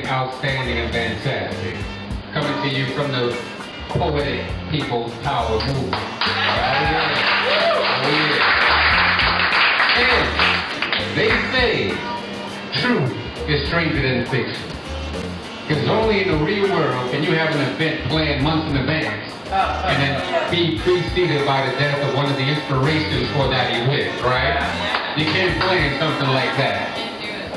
Outstanding and fantastic. Coming to you from the Poetic People's Power Movement. Oh yeah. And they say truth is stranger than fiction. Because only in the real world can you have an event planned months in advance and then be preceded by the death of one of the inspirations for that event, right? You can't plan something like that.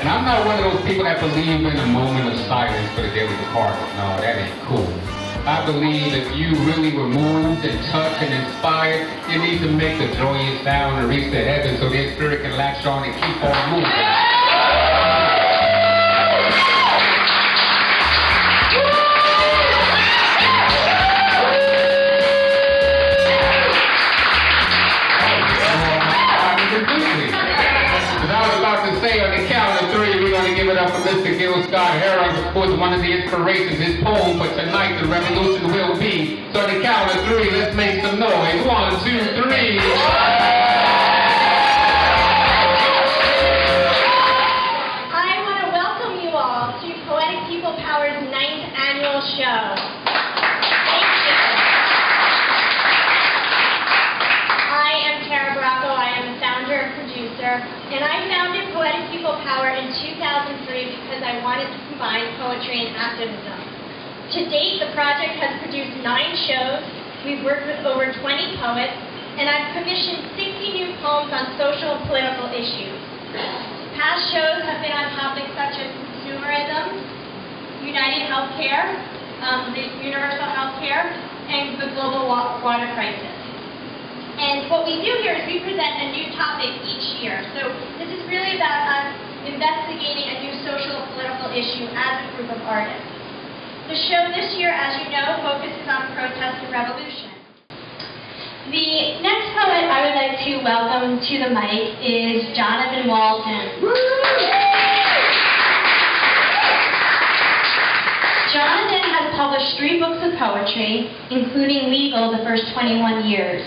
And I'm not one of those people that believe in a moment of silence for the dearly departed. No, that ain't cool. I believe if you really were moved and touched and inspired, you need to make the joyous sound and reach the heavens so their spirit can latch on and keep on moving. Give it up for Mr. Gil Scott-Heron, who is one of the inspirations. His poem for tonight, The Revolution Will Be. So on the count of three, let's make some noise. 1, 2, 3. I want to welcome you all to Poetic People Power's 9th annual show. Thank you. I am Tara Bracco. I am the founder and producer, and I founded Poetic People Power in 2003 because I wanted to combine poetry and activism. To date, the project has produced 9 shows. We've worked with over 20 poets, and I've commissioned 60 new poems on social and political issues. Past shows have been on topics such as consumerism, United Healthcare, the universal healthcare, and the global water crisis. And what we do here is we present a new topic each year. So this is really about us investigating a new social and political issue as a group of artists. The show this year, as you know, focuses on protest and revolution. The next poet I would like to welcome to the mic is Jonathan Walton. Jonathan has published 3 books of poetry, including Legal the first 21 years.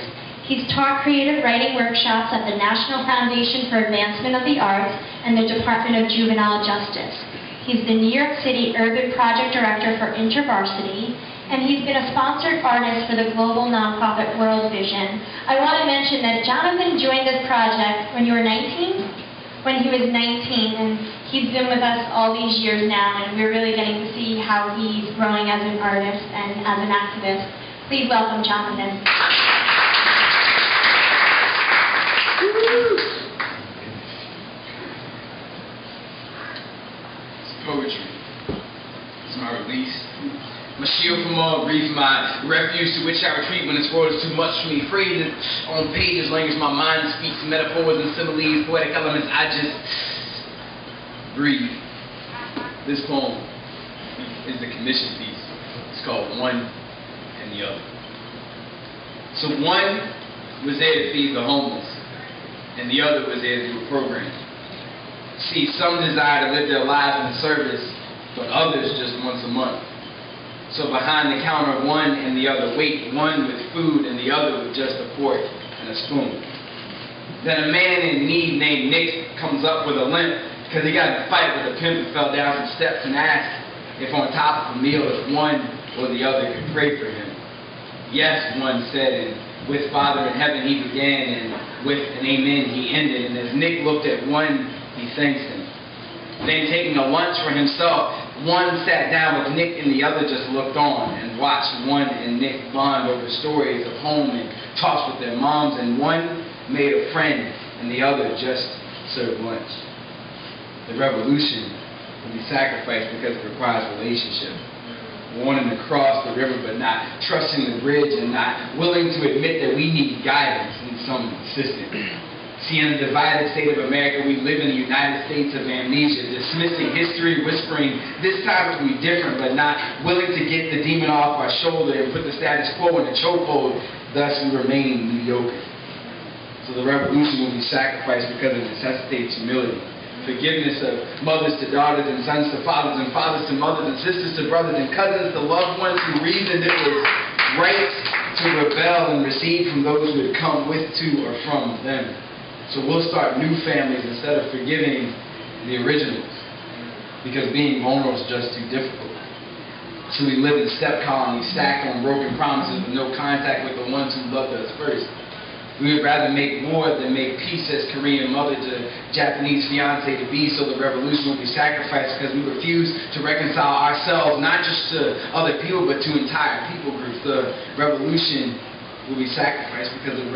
He's taught creative writing workshops at the National Foundation for Advancement of the Arts and the Department of Juvenile Justice. He's the New York City Urban Project Director for InterVarsity, and he's been a sponsored artist for the global nonprofit World Vision. I want to mention that Jonathan joined this project when you were 19? When he was 19, and he's been with us all these years now, and we're really getting to see how he's growing as an artist and as an activist. Please welcome Jonathan. Poetry. It's my release. My shield from all grief, my refuge to which I retreat when this world is too much for me. Phrases on pages, language my mind speaks, metaphors and similes, poetic elements, I just breathe. This poem is the commission piece. It's called One and the Other. So one was there to feed the homeless, and the other was there to do a program. See, some desire to live their lives in service, but others just once a month. So behind the counter, one and the other wait, one with food and the other with just a fork and a spoon. Then a man in need named Nick comes up with a limp because he got in a fight with a pimp and fell down some steps and asked if on top of a meal if one or the other could pray for him. Yes, one said, and with Father in heaven he began, and with an amen he ended. And as Nick looked at one, he thanked him. Then taking a lunch for himself, one sat down with Nick and the other just looked on and watched one and Nick bond over stories of home and talks with their moms, and one made a friend and the other just served lunch. The revolution will be sacrificed because it requires relationship. Wanting to cross the river but not trusting the bridge and not willing to admit that we need guidance and some assistance. See, in the divided state of America, we live in the United States of amnesia, dismissing history, whispering, this time it will be different, but not willing to get the demon off our shoulder and put the status quo in a chokehold, thus we remain mediocre. So the revolution will be sacrificed because it necessitates humility. Forgiveness of mothers to daughters and sons to fathers and fathers to mothers and sisters to brothers and cousins to loved ones who reasoned it was right to rebel and recede from those who had come with, to, or from them. So we'll start new families instead of forgiving the originals, because being vulnerable is just too difficult. So we live in step colonies stacked on broken promises with no contact with the ones who loved us first. We would rather make war than make peace, as Korean mother to Japanese fiance to be, so the revolution will be sacrificed because we refuse to reconcile ourselves, not just to other people, but to entire people groups. The revolution will be sacrificed because the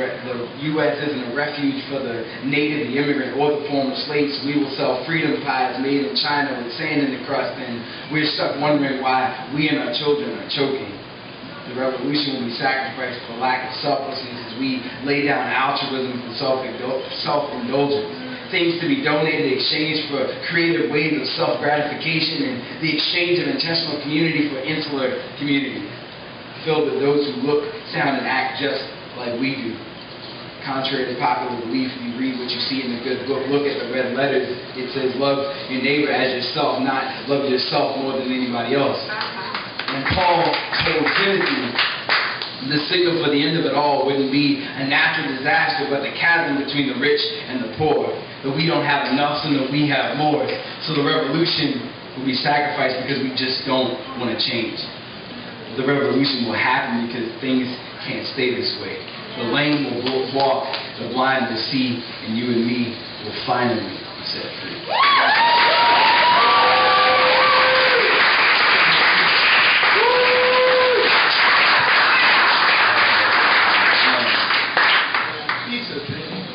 U.S. isn't a refuge for the native, the immigrant, or the former slaves. We will sell freedom pies made in China with sand in the crust, and we're stuck wondering why we and our children are choking. The revolution will be sacrificed for lack of selflessness as we lay down altruism for self-indulgence. Things to be donated in exchange for creative ways of self-gratification, and the exchange of intentional community for insular community. Filled with those who look, sound, and act just like we do. Contrary to popular belief, you read what you see in the good book. Look at the red letters. It says, love your neighbor as yourself, not love yourself more than anybody else. And Paul told Timothy, the signal for the end of it all wouldn't be a natural disaster, but the chasm between the rich and the poor. That we don't have enough, so that we have more. So the revolution will be sacrificed because we just don't want to change. The revolution will happen because things can't stay this way. The lame will walk, the blind will see, and you and me will finally be set free.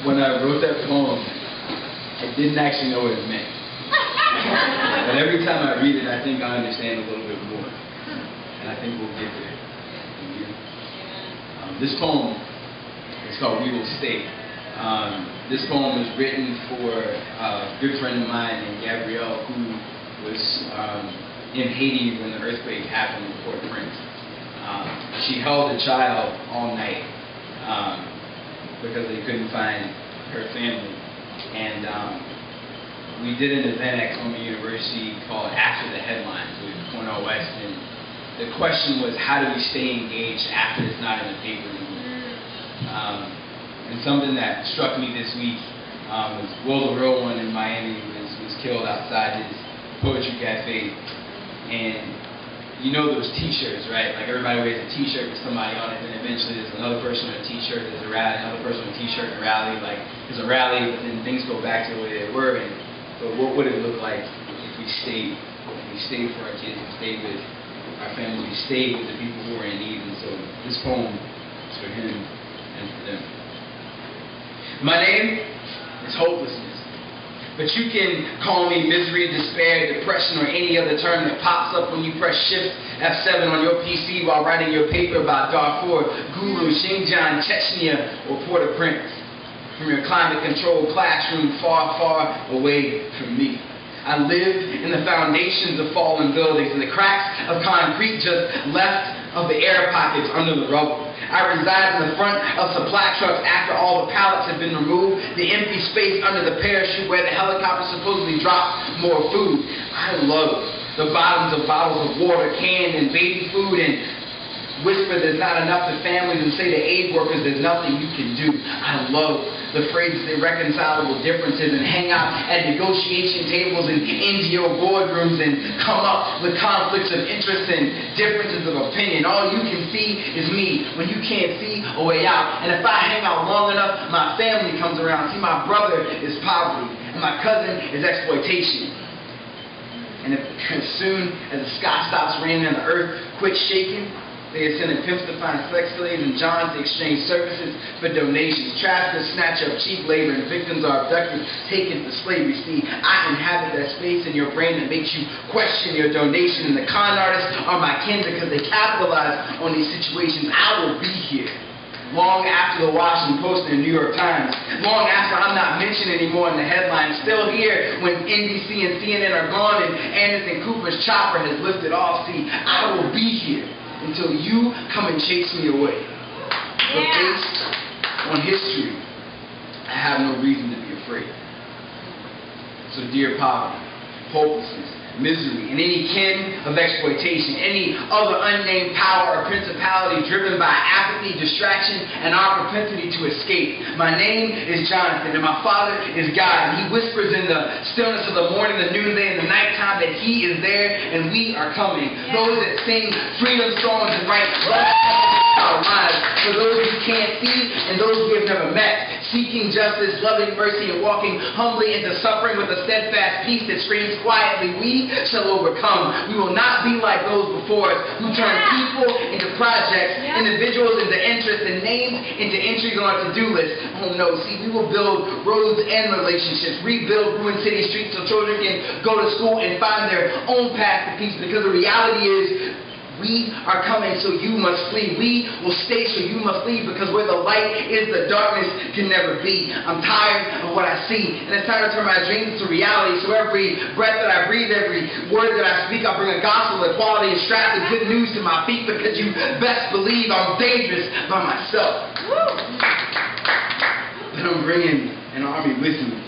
When I wrote that poem, I didn't actually know what it meant. But every time I read it, I think I understand a little bit more. And I think we'll get there. This poem is called We Will Stay. This poem was written for a good friend of mine named Gabrielle, who was in Haiti when the earthquake happened in Port-au-Prince. She held a child all night because they couldn't find her family. And we did an event at Columbia University called After the Headlines with Cornell West, and the question was, how do we stay engaged after it's not in the paper anymore? And something that struck me this week was Will, the real one in Miami, was killed outside his poetry cafe. And you know those t-shirts, right? Like everybody wears a t-shirt with somebody on it, and eventually there's another person with a t-shirt, there's a rally, another person with a t-shirt and a rally. Like there's a rally, but then things go back to the way they were. But what would it look like if we stayed? If we stayed for our kids, we stayed with our families, we stayed with the people who were in need. And so this poem is for him and for them. My name is Hopelessness. But you can call me misery, despair, depression, or any other term that pops up when you press Shift F7 on your PC while writing your paper about Darfur, Gulu, Xinjiang, Chechnya, or Port-au-Prince. From your climate-controlled classroom far, far away from me. I live in the foundations of fallen buildings, and the cracks of concrete just left of the air pockets under the rubble. I reside in the front of supply trucks after all the pallets have been removed, the empty space under the parachute where the helicopter supposedly drops more food. I love the bottoms of bottles of water, canned and baby food, and whisper there's not enough to families and say to aid workers there's nothing you can do. I love the phrases irreconcilable differences and hang out at negotiation tables in NGO boardrooms and come up with conflicts of interest and differences of opinion. All you can see is me when you can't see a way out. And if I hang out long enough, my family comes around. See, my brother is poverty and my cousin is exploitation. And if as soon as the sky stops raining and the earth quits shaking, they are sending pimps to find sex slaves and Johns to exchange services for donations. Traffickers snatch up cheap labor and victims are abducted, taken to slavery. See, I inhabit that space in your brain that makes you question your donation. And the con artists are my kin because they capitalize on these situations. I will be here long after the Washington Post and the New York Times. Long after I'm not mentioned anymore in the headlines. Still here when NBC and CNN are gone and Anderson Cooper's chopper has lifted off. See, I will be here until you come and chase me away. But based on history, I have no reason to be afraid. So dear poverty, hopelessness, misery, and any kin of exploitation, any other unnamed power or principality driven by apathy, distraction, and our propensity to escape. My name is Jonathan, and my Father is God, and He whispers in the stillness of the morning, the noonday, and the nighttime that He is there, and we are coming. Yeah. Those that sing freedom songs and write our lives, for those we can't see and those we have never met, seeking justice, loving mercy, and walking humbly into suffering with a steadfast peace that screams quietly, we shall overcome. We will not be like those before us who turn people into projects, individuals into interests, and names into entries on our to-do list. Oh no, see, we will build roads and relationships, rebuild ruined city streets so children can go to school and find their own path to peace, because the reality is we are coming, so you must flee. We will stay, so you must leave, because where the light is, the darkness can never be. I'm tired of what I see, and it's time to turn my dreams into reality. So every breath that I breathe, every word that I speak, I'll bring a gospel of equality and strap the good news to my feet, because you best believe I'm dangerous by myself. But I'm bringing an army with me.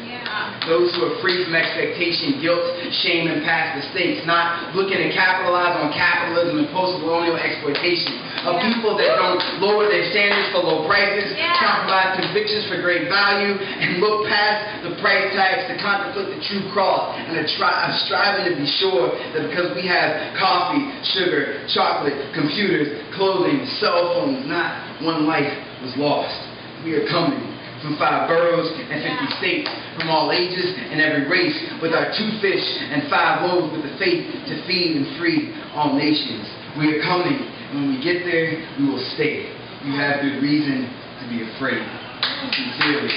Those who are free from expectation, guilt, shame, and past mistakes, not looking to capitalize on capitalism and post-colonial exploitation. Of people that don't lower their standards for low prices, compromise convictions for great value, and look past the price tags to contemplate the true cross, and are striving to be sure that because we have coffee, sugar, chocolate, computers, clothing, cell phones, not one life was lost. We are coming. From 5 boroughs and 50 states, from all ages and every race, with our 2 fish and 5 loaves, with the faith to feed and free all nations. We are coming, and when we get there, we will stay. You have good reason to be afraid. Sincerely.